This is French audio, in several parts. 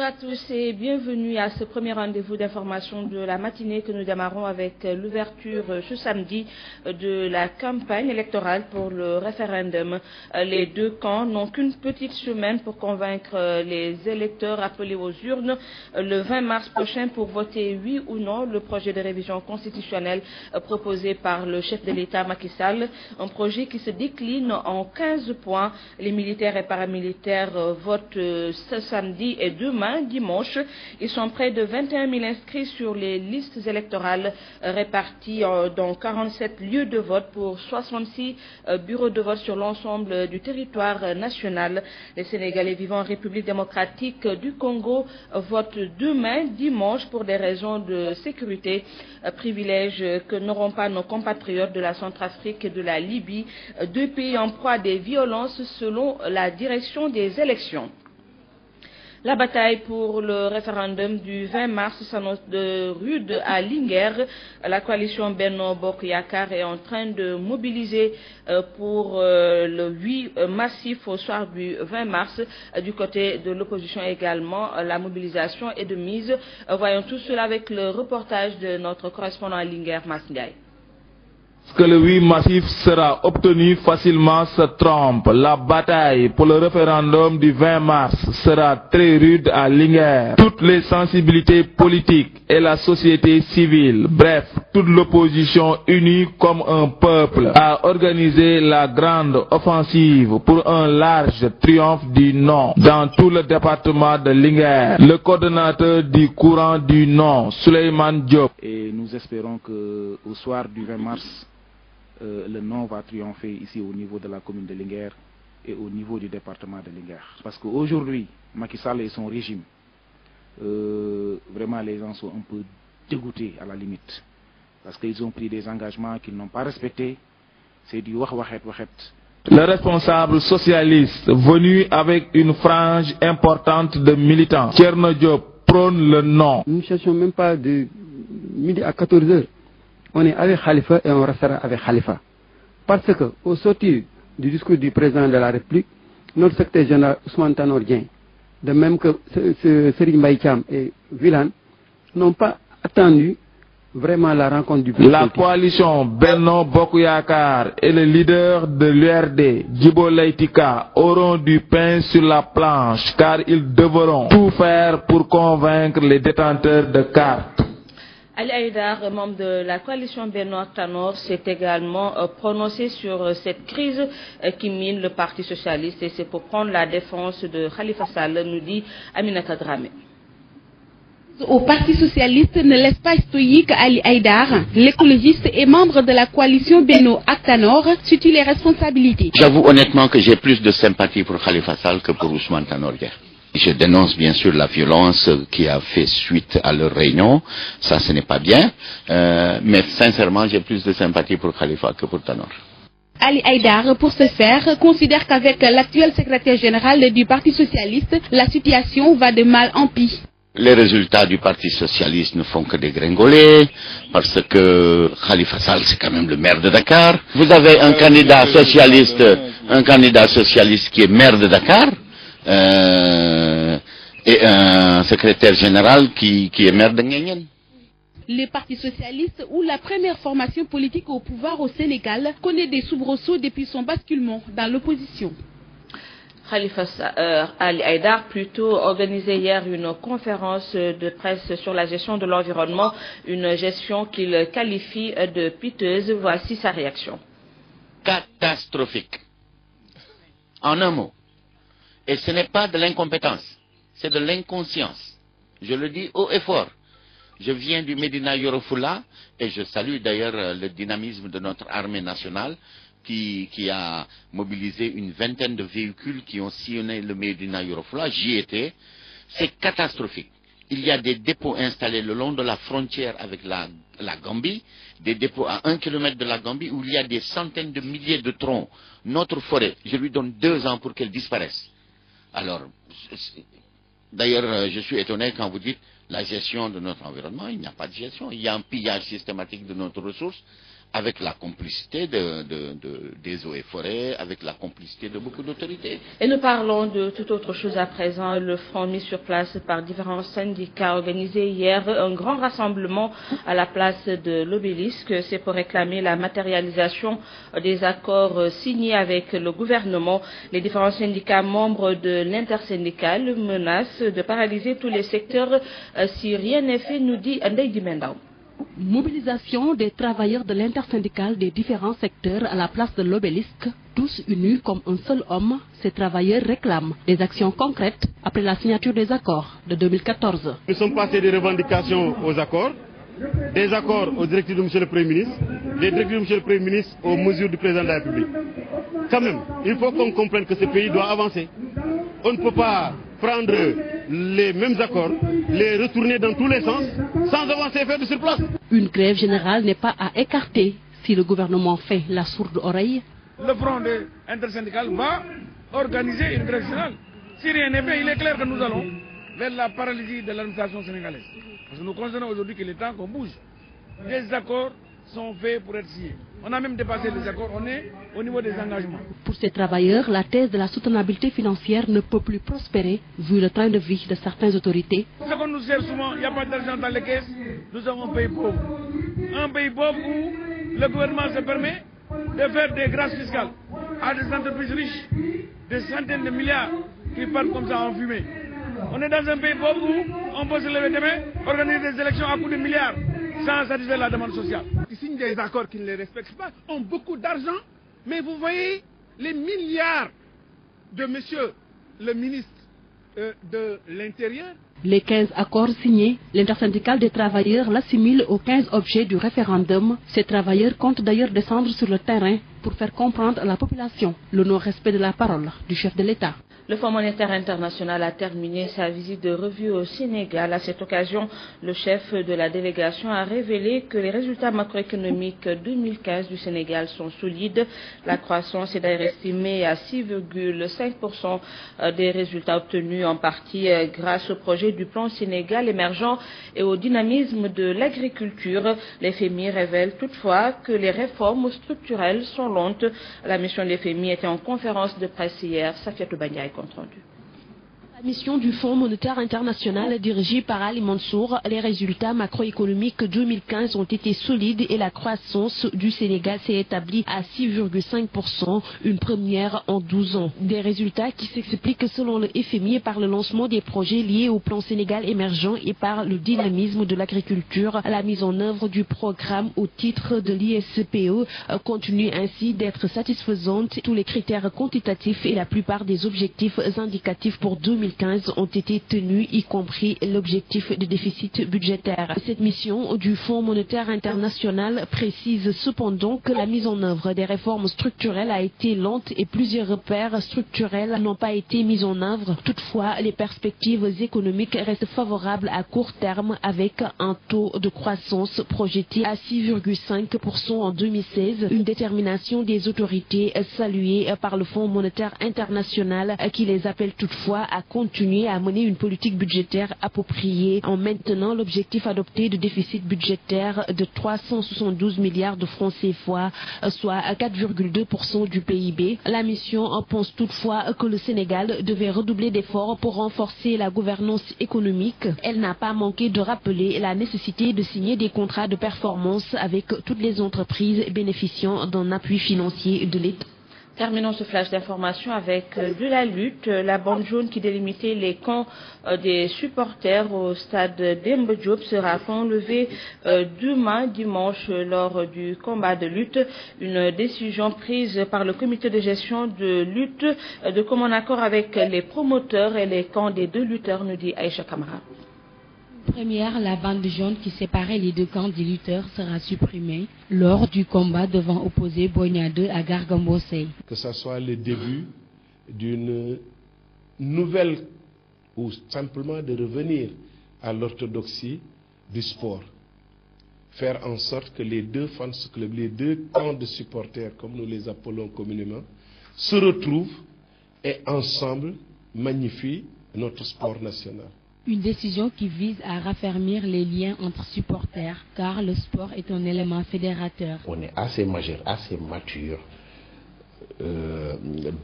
à tous et bienvenue à ce premier rendez-vous d'information de la matinée que nous démarrons avec l'ouverture ce samedi de la campagne électorale pour le référendum. Les deux camps n'ont qu'une petite semaine pour convaincre les électeurs appelés aux urnes le 20 mars prochain pour voter oui ou non le projet de révision constitutionnelle proposé par le chef de l'État Macky Sall, un projet qui se décline en 15 points. Les militaires et paramilitaires votent ce samedi et demain, dimanche. Ils sont près de 21 000 inscrits sur les listes électorales répartis dans 47 lieux de vote pour 66 bureaux de vote sur l'ensemble du territoire national. Les Sénégalais vivant en République démocratique du Congo votent demain, dimanche, pour des raisons de sécurité, privilèges que n'auront pas nos compatriotes de la Centrafrique et de la Libye, deux pays en proie à des violences selon la direction des élections. La bataille pour le référendum du 20 mars s'annonce de rude à Linguère. La coalition Benno Bokk Yakaar est en train de mobiliser pour le oui massif au soir du 20 mars. Du côté de l'opposition également, la mobilisation est de mise. Voyons tout cela avec le reportage de notre correspondant à Linguère, Mas Ndiaye. Que le oui massif sera obtenu facilement se trompe. La bataille pour le référendum du 20 mars sera très rude à Linguère. Toutes les sensibilités politiques et la société civile, bref, toute l'opposition unie comme un peuple, a organisé la grande offensive pour un large triomphe du non dans tout le département de Linguère. Le coordonnateur du courant du non, Souleymane Diop. Et nous espérons que au soir du 20 mars, le non va triompher ici au niveau de la commune de Linguère et au niveau du département de Linguère. Parce qu'aujourd'hui, Macky Sall et son régime, vraiment les gens sont un peu dégoûtés à la limite. Parce qu'ils ont pris des engagements qu'ils n'ont pas respectés. C'est du wah-wahet. Le responsable socialiste venu avec une frange importante de militants, Thierno Diop, prône le non. Nous ne cherchons même pas de midi à 14 heures. On est avec Khalifa et on restera avec Khalifa. Parce que, au sortir du discours du président de la République, notre secrétaire général Ousmane Tanor Dieng, de même que Serigne Mbaye Thiam et Wilane, n'ont pas attendu vraiment la rencontre du président. La coalition Benno Bokk Yakaar et le leader de l'URD, Djibo Leyti Ka, auront du pain sur la planche car ils devront tout faire pour convaincre les détenteurs de cartes. Ali Haïdar, membre de la coalition Benno Tanor, s'est également prononcé sur cette crise qui mine le Parti socialiste et c'est pour prendre la défense de Khalifa Sall, nous dit Aminata Dramé. Au Parti socialiste ne laisse pas stoïque Ali Haïdar. L'écologiste et membre de la coalition Benno Tanor situe les responsabilités. J'avoue honnêtement que j'ai plus de sympathie pour Khalifa Sall que pour Ousmane Tanor Dieng. Je dénonce bien sûr la violence qui a fait suite à leur réunion. Ça, ce n'est pas bien. Mais sincèrement, j'ai plus de sympathie pour Khalifa que pour Tanor. Ali Haïdar, pour ce faire, considère qu'avec l'actuel secrétaire général du Parti socialiste, la situation va de mal en pis. Les résultats du Parti socialiste ne font que dégringoler, parce que Khalifa Sall, c'est quand même le maire de Dakar. Vous avez un candidat socialiste qui est maire de Dakar. Et un secrétaire général qui est maire de Nguyen. Le Parti socialiste, ou la première formation politique au pouvoir au Sénégal, connaît des soubresauts depuis son basculement dans l'opposition. Khalifa Ali Haïdar plutôt organisé hier une conférence de presse sur la gestion de l'environnement, une gestion qu'il qualifie de piteuse. Voici sa réaction. Catastrophique. En un mot. Et ce n'est pas de l'incompétence, c'est de l'inconscience. Je le dis haut et fort. Je viens du Médina Yoro Fula et je salue d'ailleurs le dynamisme de notre armée nationale qui a mobilisé une vingtaine de véhicules qui ont sillonné le Médina Yoro Fula. J'y étais. C'est catastrophique. Il y a des dépôts installés le long de la frontière avec la Gambie, des dépôts à 1 kilomètre de la Gambie où il y a des centaines de milliers de troncs. Notre forêt, je lui donne 2 ans pour qu'elle disparaisse. Alors, d'ailleurs, je suis étonné quand vous dites la gestion de notre environnement. Il n'y a pas de gestion. Il y a un pillage systématique de notre ressource. avec la complicité des eaux et forêts, avec la complicité de beaucoup d'autorités. Et nous parlons de toute autre chose à présent. Le front mis sur place par différents syndicats organisé hier un grand rassemblement à la place de l'Obélisque. C'est pour réclamer la matérialisation des accords signés avec le gouvernement. Les différents syndicats membres de l'intersyndicale menacent de paralyser tous les secteurs si rien n'est fait, nous dit Ndeye Dimendao. Mobilisation des travailleurs de l'intersyndicale des différents secteurs à la place de l'Obélisque, tous unis comme un seul homme. Ces travailleurs réclament des actions concrètes après la signature des accords de 2014. Nous sommes passés des revendications aux accords, des accords aux directives de M. le Premier ministre, des directives de M. le Premier ministre aux mesures du président de la République. Quand même, il faut qu'on comprenne que ce pays doit avancer. On ne peut pas prendre les mêmes accords, les retourner dans tous les sens, sans avancer et faire de sur place. Une grève générale n'est pas à écarter si le gouvernement fait la sourde oreille. Le front intersyndical va organiser une grève générale. Si rien n'est fait, il est clair que nous allons vers la paralysie de l'administration sénégalaise. Parce que nous considérons aujourd'hui qu'il est temps qu'on bouge. Les accords sont faits pour être signés. On a même dépassé les accords, on est au niveau des engagements. Pour ces travailleurs, la thèse de la soutenabilité financière ne peut plus prospérer vu le train de vie de certaines autorités. Ce qu'on nous sert souvent, il n'y a pas d'argent dans les caisses, nous avons un pays pauvre. Un pays pauvre où le gouvernement se permet de faire des grâces fiscales à des entreprises riches, des centaines de milliards qui partent comme ça en fumée. On est dans un pays pauvre où on peut se lever demain, organiser des élections à coups de milliards sans satisfaire la demande sociale. Ils signent des accords qui ne les respectent pas, ont beaucoup d'argent, mais vous voyez les milliards de monsieur le ministre de l'Intérieur. Les 15 accords signés, l'intersyndicale des travailleurs l'assimile aux 15 objets du référendum. Ces travailleurs comptent d'ailleurs descendre sur le terrain pour faire comprendre à la population le non-respect de la parole du chef de l'État. Le Fonds monétaire international a terminé sa visite de revue au Sénégal. À cette occasion, le chef de la délégation a révélé que les résultats macroéconomiques 2015 du Sénégal sont solides. La croissance est d'ailleurs estimée à 6,5% des résultats obtenus en partie grâce au projet du plan Sénégal émergent et au dynamisme de l'agriculture. Les FMI révèlent toutefois que les réformes structurelles sont lentes. La mission de l'FMI était en conférence de presse hier. Safiatou Bandiaï. La mission du Fonds monétaire international dirigée par Ali Mansour, les résultats macroéconomiques 2015 ont été solides et la croissance du Sénégal s'est établie à 6,5%, une première en 12 ans. Des résultats qui s'expliquent selon le FMI par le lancement des projets liés au plan Sénégal émergent et par le dynamisme de l'agriculture. La mise en œuvre du programme au titre de l'ISPE continue ainsi d'être satisfaisante. Tous les critères quantitatifs et la plupart des objectifs indicatifs pour 2015 ont été tenus, y compris l'objectif de déficit budgétaire. Cette mission du Fonds monétaire international précise cependant que la mise en œuvre des réformes structurelles a été lente et plusieurs repères structurels n'ont pas été mis en œuvre. Toutefois, les perspectives économiques restent favorables à court terme avec un taux de croissance projeté à 6,5% en 2016, une détermination des autorités saluée par le Fonds monétaire international qui les appelle toutefois à continuer à mener une politique budgétaire appropriée en maintenant l'objectif adopté de déficit budgétaire de 372 milliards de francs CFA, soit 4,2% du PIB. La mission pense toutefois que le Sénégal devait redoubler d'efforts pour renforcer la gouvernance économique. Elle n'a pas manqué de rappeler la nécessité de signer des contrats de performance avec toutes les entreprises bénéficiant d'un appui financier de l'État. Terminons ce flash d'information avec de la lutte. La bande jaune qui délimitait les camps des supporters au stade Demba Diop sera enlevée demain dimanche lors du combat de lutte. Une décision prise par le comité de gestion de lutte de commun accord avec les promoteurs et les camps des deux lutteurs, nous dit Aïcha Kamara. Première, la bande jaune qui séparait les deux camps des lutteurs sera supprimée lors du combat devant opposer Boigna 2 à Gargambosey. Que ce soit le début d'une nouvelle ou simplement de revenir à l'orthodoxie du sport. Faire en sorte que les deux fans clubs, les deux camps de supporters, comme nous les appelons communément, se retrouvent et ensemble magnifient notre sport national. Une décision qui vise à raffermir les liens entre supporters, car le sport est un élément fédérateur. On est assez majeur, assez mature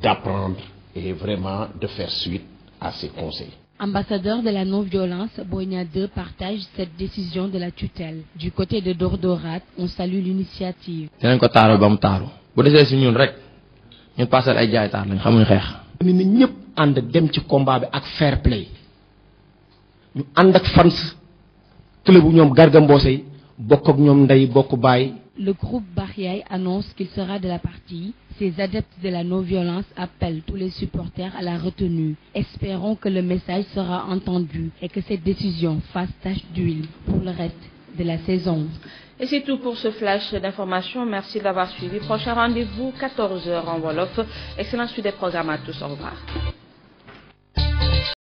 d'apprendre et vraiment de faire suite à ces conseils. Ambassadeur de la non-violence, Boigna 2 partage cette décision de la tutelle. Du côté de Dordorat, on salue l'initiative. dinañ ko taaral ba mu taaru bu desee si ñun rek ñun passal ay jaay taar lañ xamuñ xeex. ni ñëpp ànd dem ci combat bi ak fair play ñu ànd ak fans club bu ñoom Garga Mbossé bokk ak ñoom ndey bokk baay. Le groupe Barriaï annonce qu'il sera de la partie. Ces adeptes de la non-violence appellent tous les supporters à la retenue. Espérons que le message sera entendu et que cette décision fasse tache d'huile pour le reste de la saison. Et c'est tout pour ce flash d'information. Merci d'avoir suivi. Prochain rendez-vous, 14h en Wolof. Excellente suite des programmes à tous. Au revoir.